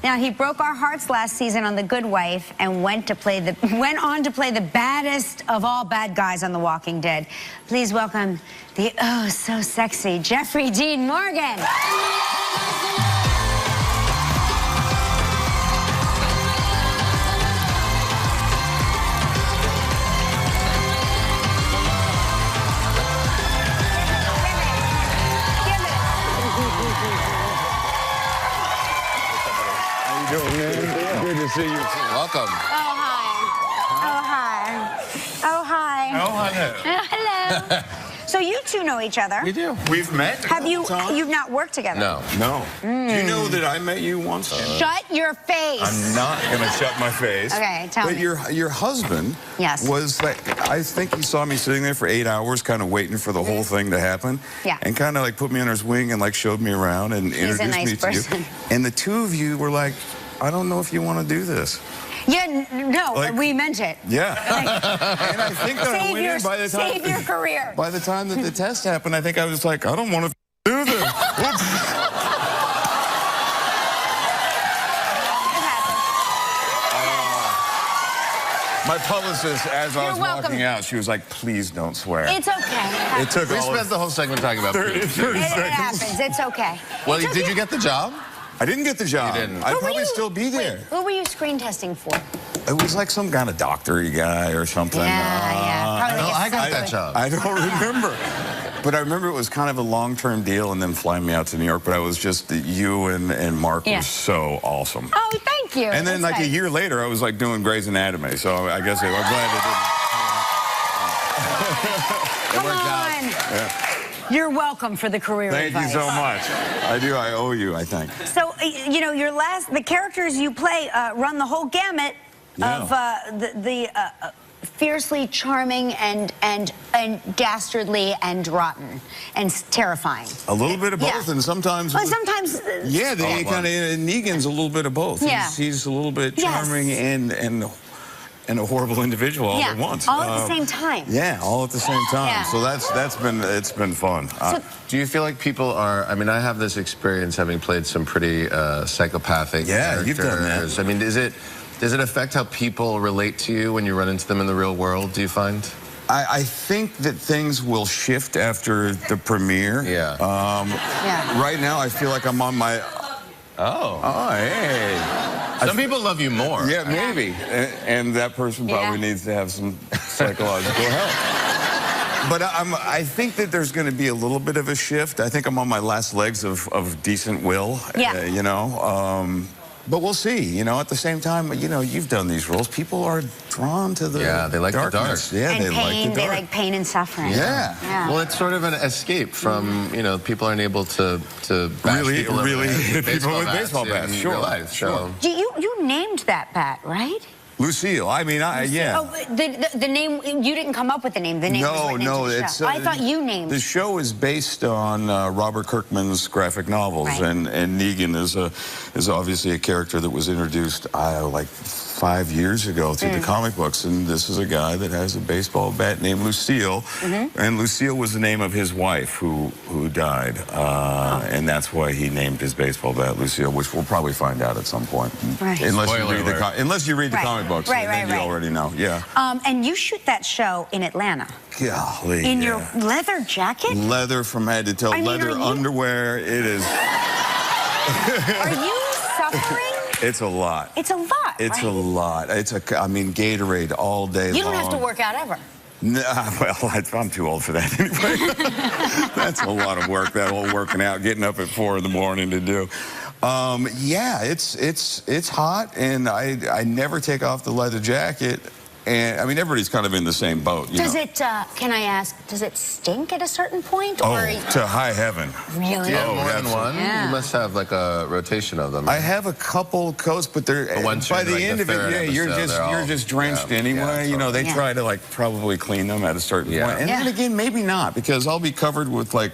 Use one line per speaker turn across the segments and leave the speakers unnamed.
Now, he broke our hearts last season on The Good Wife and went on to play the baddest of all bad guys on The Walking Dead. Please welcome the oh so sexy Jeffrey Dean Morgan.
Good to see you.
Welcome.
Oh, hi. Oh, hi.
Oh, hello.
Hello. So you two know each other.
We do. We've met.
You've not worked together?
No.
No. Do you know that I met you once?
Shut your face.
I'm not going to shut my face.
Okay, tell me.
But your husband
Yes.
was like, I think he saw me sitting there for 8 hours kind of waiting for the whole thing to happen.
Yeah.
And kind of like put me under his wing and like showed me around and introduced
a nice
me to
person.
you. And the two of you were like, I don't know if you want to do this.
Yeah, no,
Like-
we meant it.
Yeah. And I think that I went in by the time...
Save your career.
By the time that the test happened, I think I was like, I don't want to do this. My publicist, as I was walking out, she was like, please don't swear.
It's okay.
It took
We
all
spent the whole segment talking about
30
It
seconds.
happens. It's okay.
Well, did you get the job?
I didn't get the job.
You didn't.
I'd
Who were
probably
you-
still be there.
Who were you screen testing for?
It was like some kind of doctor-y guy or something.
Yeah. Probably
No,
like
I got that
something.
job.
I don't remember. But I remember it was kind of a long-term deal and then flying me out to New York. But I was just, you and Mark
Yeah.
were so awesome.
Oh, thank you.
And then
That's
like a
nice.
year later, I was like doing Grey's Anatomy. So I guess I'm glad
Come
worked out.
on.
it didn't. Yeah.
You're welcome for the career
Thank you
advice.
so much. I do. I owe you, I think.
So, you know, the characters you play run the whole gamut of the fiercely charming and dastardly and rotten and terrifying.
A little bit of both,
Yeah.
and sometimes...
Well, sometimes...
Yeah, they kind of... Negan's a little bit of both.
Yeah.
He's a little bit
Yes.
charming and a horrible individual all at once.
all at the same time.
Yeah, all at the same time.
Yeah.
So it's been fun.
Do you feel like people are, I mean, I have this experience having played some pretty psychopathic characters.
You've done that.
I mean, does it affect how people relate to you when you run into them in the real world, do you find?
I think that things will shift after the premiere.
Yeah.
Right now, I feel like I'm on my...
Oh.
Oh, hey.
Some people love you more.
Yeah, maybe. And that person probably needs to have some psychological help. But I think that there's going to be a little bit of a shift. I think I'm on my last legs of decent will.
Yeah.
You know. But we'll see. You know, at the same time, you know, you've done these roles. People are drawn to the
they like
darkness.
the dark.
Yeah,
And
they
pain,
like the
they
dark.
like pain and suffering.
Yeah.
Well, it's sort of an escape from, you know, people aren't able to bash
Really
people
hit people with
bats
baseball bats.
in
Sure.
real life.
Sure.
So.
You named that bat, right?
Lucille. I mean, yeah.
Oh, the name, you didn't come up with the name. The name was written into the show. I thought you named.
The show is based on Robert Kirkman's graphic novels,
Right.
and Negan is obviously a character that was introduced like 5 years ago through the comic books, and this is a guy that has a baseball bat named Lucille, and Lucille was the name of his wife who died, and that's why he named his baseball bat Lucille, which we'll probably find out at some point.
Right.
Unless you read the comic books,
Right,
then you
right.
already know. Yeah.
And you shoot that show in Atlanta.
Golly.
In your leather jacket?
Leather from head to toe,
I mean,
leather
are you-
underwear. It is.
Are you suffering?
It's a lot.
It's a lot,
It's
right?
a lot. I mean, Gatorade all day long.
You don't have to work out ever.
Nah, well, I'm too old for that anyway. That's a lot of work, that whole working out, getting up at 4 in the morning to do. Yeah, it's hot, and I never take off the leather jacket. And I mean, everybody's kind of in the same boat.
Does it, can I ask, does it stink at a certain point?
Oh,
Or
to high heaven.
really?
Do you have more than one?
Yeah.
You must have like a rotation of them.
I have a couple coats, but they're
once
by
you're,
the
like,
end
the
of it,
third
yeah,
episode,
you're just drenched anyway. You know, they try to like probably clean them at a certain point, and then again, maybe not, because I'll be covered with like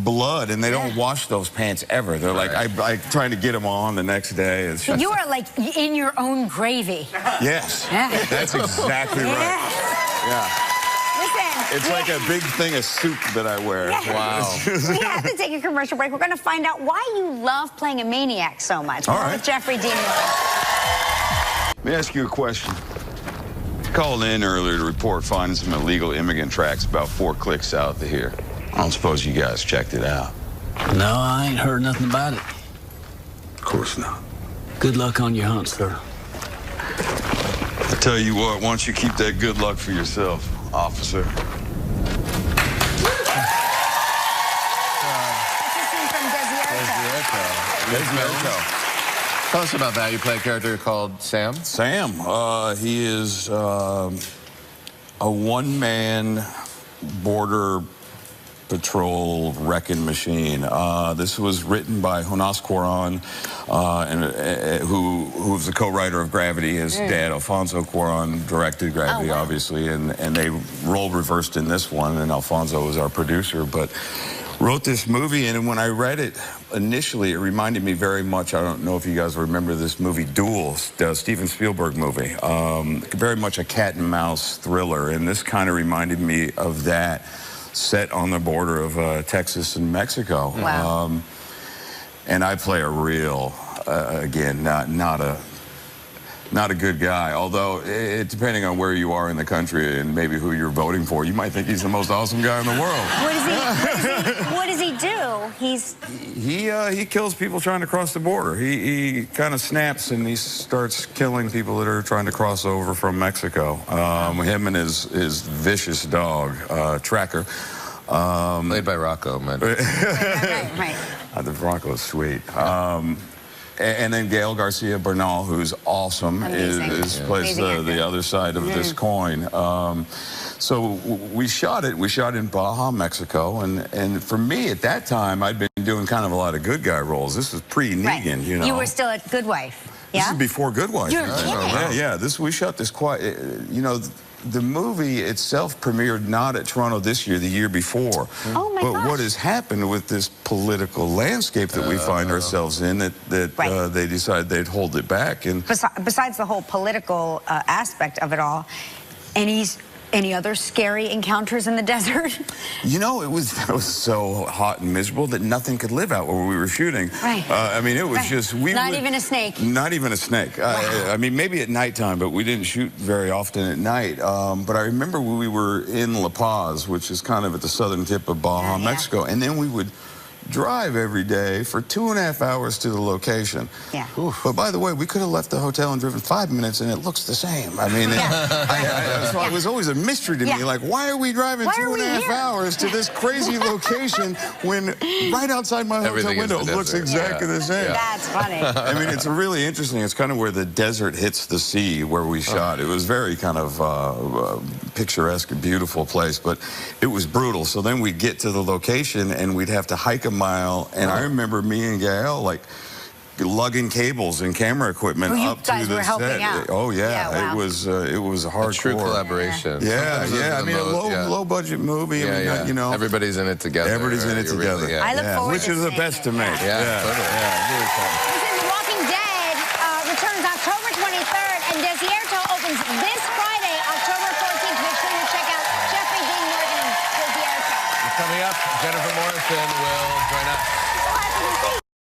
blood, and they don't wash those pants ever. They're like, I trying to get them on the next day. It's just,
You are like in your own gravy.
yes,
Yeah.
that's exactly right.
Yeah.
Yeah.
Listen,
It's like a big thing of soup that I wear.
Yeah.
Wow.
We have to take a commercial break. We're going to find out why you love playing a maniac so much.
All
More
right.
with Jeffrey Dean Morgan.
Let me ask you a question. Called in earlier to report finding some illegal immigrant tracks about 4 clicks south of here. I don't suppose you guys checked it out.
No, I ain't heard nothing about it.
Of course not.
Good luck on your hunt, sir.
I tell you what, why don't you keep that good luck for yourself, officer?
That's a scene from Desierto.
Tell us about that. You play a character called Sam?
Sam, he is a one-man border patrol wrecking machine. This was written by Jonas Cuarón, who was the co-writer of Gravity. His dad, Alfonso Cuarón, directed Gravity, obviously, and they role reversed in this one, and Alfonso was our producer, but wrote this movie, and when I read it initially, it reminded me very much, I don't know if you guys remember this movie, Duel, the Steven Spielberg movie. Very much a cat and mouse thriller, and this kind of reminded me of that, set on the border of Texas and Mexico.
Wow.
And I play a real, again, not a good guy, although depending on where you are in the country and maybe who you're voting for, you might think he's the most awesome guy in the world.
What does he do?
He kills people trying to cross the border. He kind of snaps and he starts killing people that are trying to cross over from Mexico. Him and his vicious dog, Tracker.
Played by Rocco, man.
Right.
The Rocco's sweet. And then Gael Garcia Bernal, who's awesome, plays the other side of this coin. So we shot it. We shot in Baja, Mexico, and for me at that time, I'd been doing kind of a lot of good guy roles. This was pre-Negan, you know.
You were still a good wife. Yeah.
This is before Good Wife.
You're kidding.
Yeah. We shot this quite. You know, the movie itself premiered not at Toronto this year, the year before.
Oh my
But
gosh.
what has happened with this political landscape that we find ourselves in, that they decided they'd hold it back. And
besides the whole political aspect of it all, any other scary encounters in the desert?
you know, it was so hot and miserable that nothing could live out where we were shooting.
Right.
I mean, it was just
Not even a snake.
Not even a snake.
Wow.
I mean, maybe at nighttime, but we didn't shoot very often at night. But I remember we were in La Paz, which is kind of at the southern tip of Baja, Mexico, and then we would drive every day for 2.5 hours to the location.
Yeah.
But by the way, we could have left the hotel and driven 5 minutes and it looks the same. I mean, so it was always a mystery to me, like, why are we driving 2.5 hours to this crazy location when right outside my hotel window it looks exactly the same?
That's funny.
I mean, it's really interesting. It's kind of where the desert hits the sea where we shot. It was very kind of picturesque, beautiful place, but it was brutal. So then we'd get to the location and we'd have to hike a mile, and I remember me and Gael like lugging cables and camera equipment up to the set.
Out.
Oh yeah,
wow.
it was hardcore.
A true collaboration.
Yeah. I mean, a low budget movie. I mean, you know,
everybody's in it together.
Everybody's in it together.
Really,
I look forward
which
to
is the best to make.
Really
Listen, The Walking Dead returns October 23rd, and Desierto opens this Friday, October 14th. Make sure you check out Jeffrey Dean Morgan Desierto.
Coming up, Jennifer Morrison will join us.